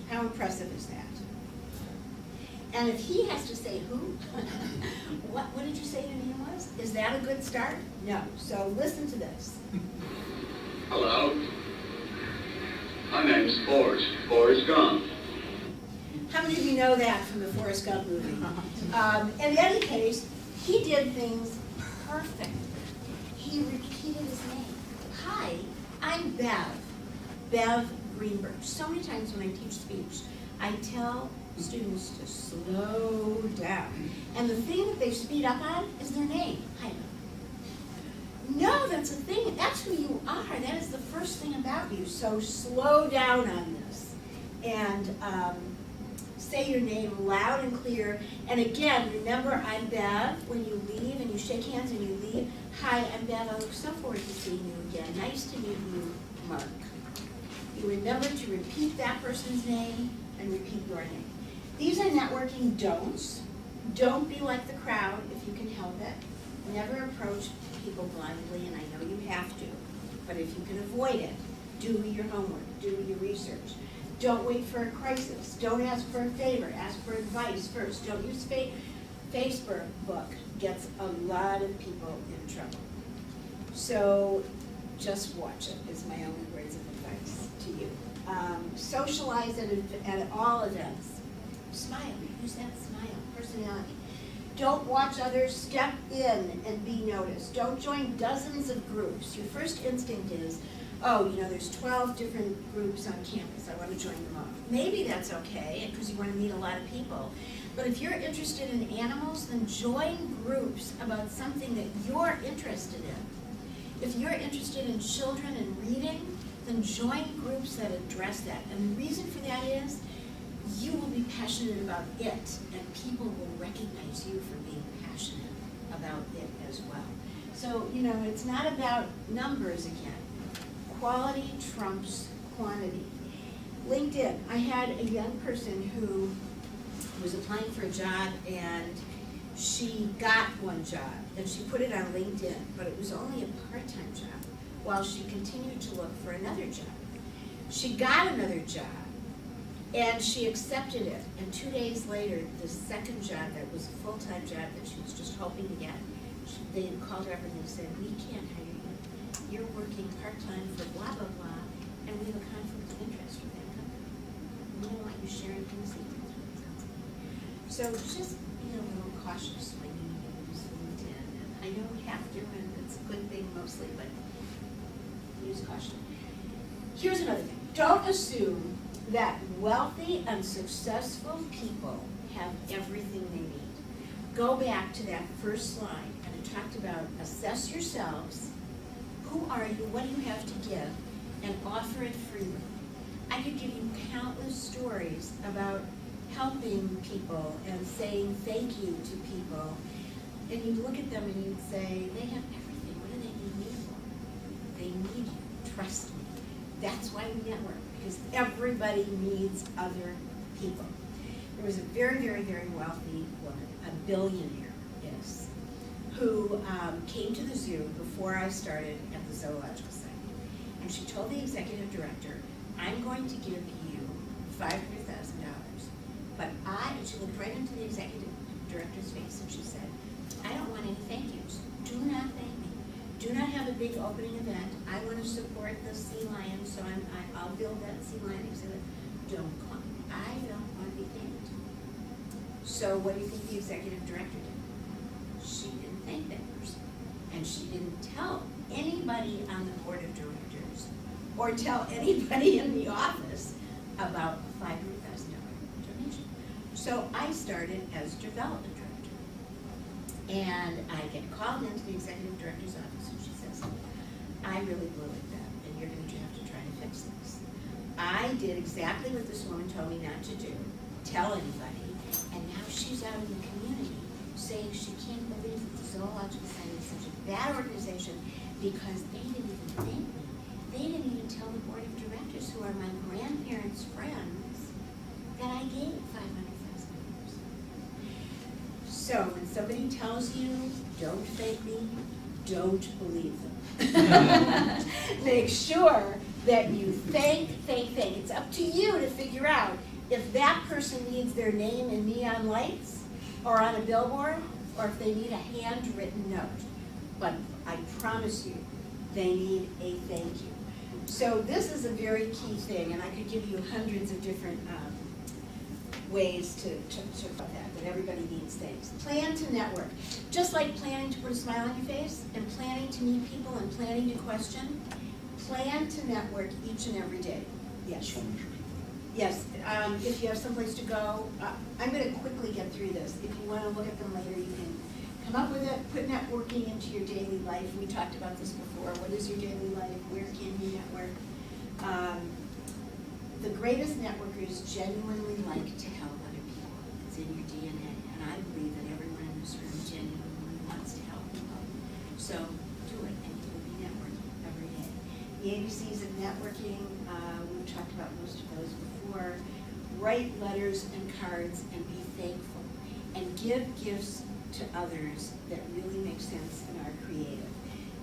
how impressive is that? And if he has to say who, what did you say your name was? Is that a good start? No. So listen to this. Hello. My name's Forrest Gump. How many of you know that from the Forrest Gump movie? In any case, he did things perfectly. He repeated his name. Hi, I'm Bev Greenberg. So many times when I teach speech, I tell students to slow down. And the thing that they speed up on is their name. Hi, Bev. No, that's a thing. That's who you are. That is the first thing about you. So slow down on this. And say your name loud and clear. And again, remember, I'm Bev. When you leave and you shake hands and you leave, hi, I'm Bev. I look so forward to seeing you again. Nice to meet you, Mark. You remember to repeat that person's name and repeat your name. These are networking don'ts. Don't be like the crowd if you can help it. Never approach people blindly, and I know you have to. But if you can avoid it, do your homework, do your research. Don't wait for a crisis. Don't ask for a favor. Ask for advice first. Don't use Facebook. Gets a lot of people in trouble. So just watch it is my only words of advice to you. Socialize at all events. Smile. Use that smile. Personality. Don't watch others. Step in and be noticed. Don't join dozens of groups. Your first instinct is, oh, there's 12 different groups on campus. I want to join them all. Maybe that's okay because you want to meet a lot of people. But if you're interested in animals, then join groups about something that you're interested in. If you're interested in children and reading, then join groups that address that. And the reason for that is you will be passionate about it, and people will recognize you for being passionate about it as well. So, it's not about numbers again. Quality trumps quantity. LinkedIn. I had a young person who was applying for a job, and she got one job, and she put it on LinkedIn, but it was only a part-time job while she continued to look for another job. She got another job, and she accepted it, and 2 days later, the second job that was a full-time job that she was just hoping to get, they called her up and they said, we can't hire you. You're working part-time for blah, blah, blah, and we have a conflict of interest with that company. We don't want you sharing things with us. So just be a little cautious when you use LinkedIn. And I know we have to, and it's a good thing mostly, but use caution. Here's another thing. Don't assume that wealthy and successful people have everything they need. Go back to that first slide, and it talked about assess yourselves. Who are you? What do you have to give? And offer it freely. I could give you countless stories about helping people and saying thank you to people. And you'd look at them and you'd say, they have everything. What do they need me for? They need you. Trust me. That's why we network, because everybody needs other people. There was a very, very, very wealthy woman, a billionaire, yes, who came to the zoo before I started at the zoological site. And she told the executive director, I'm going to give you $500,000. But and she looked right into the executive director's face and she said, I don't want any thank yous. Do not thank me. Do not have a big opening event. I want to support the sea lion, so I'll build that sea lion exhibit. Don't come. I don't want to be thanked. So what do you think the executive director did? She didn't thank that person. And she didn't tell anybody on the board of directors or tell anybody in the office about a $500,000 donation. So I started as development director. And I get called into the executive director's office and she says, I really blew it then, and you're going to have to try to fix this. I did exactly what this woman told me not to do, tell anybody, and now she's out in the community saying she can't believe that the Zoological Society is such a bad organization because they didn't even thank me. They didn't even tell the board of directors, who are my grandparents' friends, that I gave $500,000. So when somebody tells you, don't thank me, don't believe them. Make sure that you thank. It's up to you to figure out if that person needs their name in neon lights or on a billboard, or if they need a handwritten note. But I promise you, they need a thank you. So this is a very key thing, and I could give you hundreds of different ways to that everybody needs things. Plan to network. Just like planning to put a smile on your face, and planning to meet people, and planning to question, plan to network each and every day. Yes. Yes, if you have someplace to go, I'm going to quickly get through this. If you want to look at them later, you can come up with it, put networking into your daily life. We talked about this before. What is your daily life? Where can you network? The greatest networkers genuinely like to help other people. It's in your DNA. And I believe that everyone in this room genuinely wants to help people. So do it, and you will be networking every day. The ABCs of networking, we've talked about most of those before. Write letters and cards and be thankful. And give gifts to others that really make sense and are creative.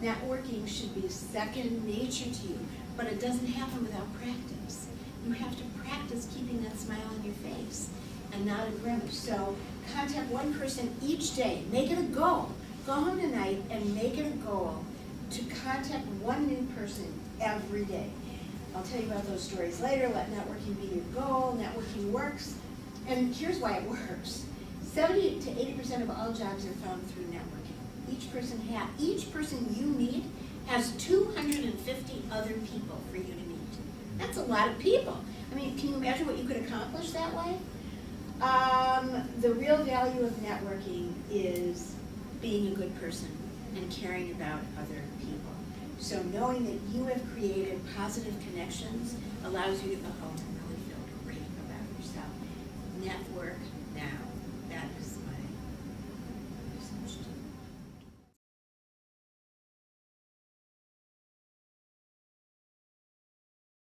Networking should be second nature to you, but it doesn't happen without practice. You have to practice keeping that smile on your face and not a grimace. So contact one person each day. Make it a goal. Go home tonight and make it a goal to contact one new person every day. I'll tell you about those stories later. Let networking be your goal. Networking works. And here's why it works. 70 to 80% of all jobs are found through networking. Each person you meet has 250 other people for you to meet. That's a lot of people. I mean, can you imagine what you could accomplish that way? The real value of networking is being a good person and caring about other people. So knowing that you have created positive connections allows you to go home and really feel great about yourself. Network now. That is